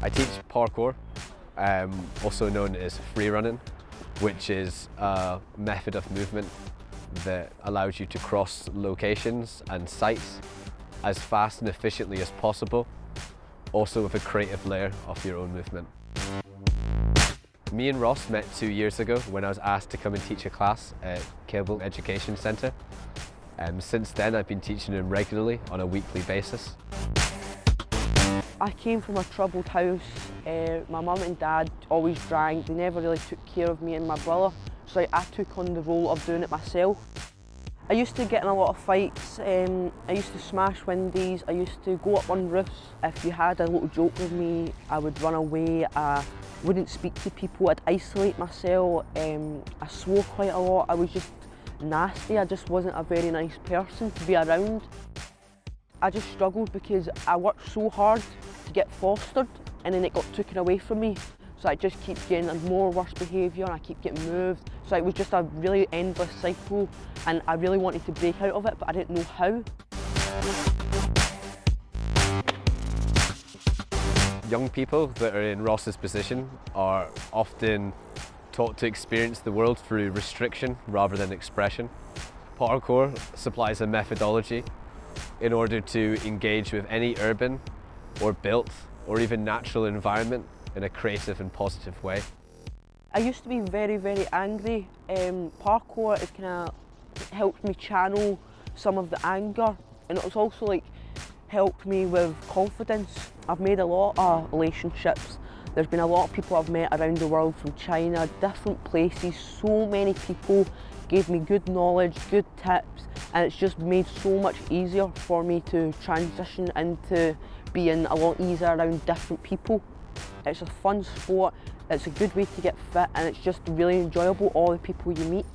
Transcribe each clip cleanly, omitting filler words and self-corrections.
I teach parkour, also known as free running, which is a method of movement that allows you to cross locations and sites as fast and efficiently as possible, also with a creative layer of your own movement. Me and Ross met 2 years ago when I was asked to come and teach a class at Kibble Education Centre. Since then I've been teaching him regularly on a weekly basis. I came from a troubled house. My mum and dad always drank. They never really took care of me and my brother, so I took on the role of doing it myself. I used to get in a lot of fights. I used to smash windows. I used to go up on roofs. If you had a little joke with me, I would run away. I wouldn't speak to people. I'd isolate myself. I swore quite a lot. I was just nasty. I just wasn't a very nice person to be around. I just struggled because I worked so hard to get fostered, and then it got taken away from me. So I just keep getting more worse behaviour, and I keep getting moved. So it was just a really endless cycle, and I really wanted to break out of it, but I didn't know how. Young people that are in Ross's position are often taught to experience the world through restriction rather than expression. Parkour supplies a methodology in order to engage with any urban or built or even natural environment in a creative and positive way. I used to be very, very angry. Parkour has kind of helped me channel some of the anger, and it's also helped me with confidence. I've made a lot of relationships. There's been a lot of people I've met around the world, from China, different places. So many people gave me good knowledge, good tips, and it's just made so much easier for me to transition into being a lot easier around different people. It's a fun sport, it's a good way to get fit, and it's just really enjoyable, all the people you meet.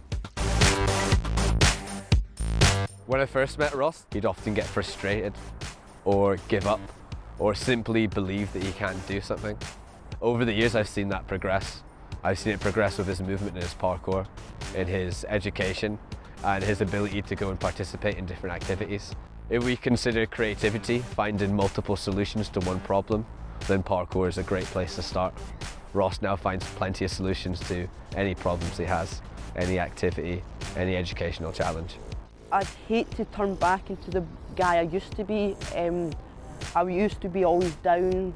When I first met Ross, he'd often get frustrated or give up or simply believe that he can't do something. Over the years I've seen that progress. I've seen it progress with his movement in his parkour, in his education, and his ability to go and participate in different activities. If we consider creativity, finding multiple solutions to one problem, then parkour is a great place to start. Ross now finds plenty of solutions to any problems he has, any activity, any educational challenge. I'd hate to turn back into the guy I used to be. I used to be always down.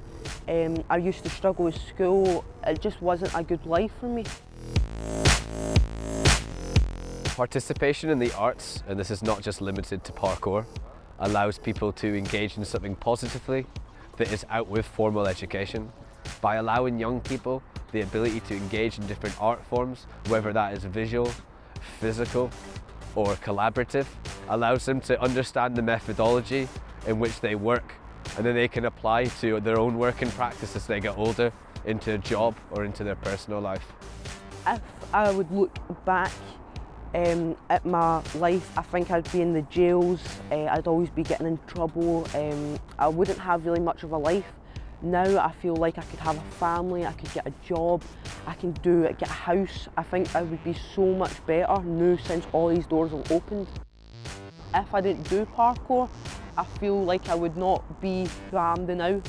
I used to struggle with school. It just wasn't a good life for me. Participation in the arts, and this is not just limited to parkour, allows people to engage in something positively that is out with formal education. By allowing young people the ability to engage in different art forms, whether that is visual, physical, or collaborative, allows them to understand the methodology in which they work, and then they can apply to their own work and practice as they get older into a job or into their personal life. If I would look back at my life, I think I'd be in the jails. I'd always be getting in trouble. I wouldn't have really much of a life. Now I feel like I could have a family, I could get a job, I can get a house. I think I would be so much better now since all these doors have opened. If I didn't do parkour, I feel like I would not be who I am now.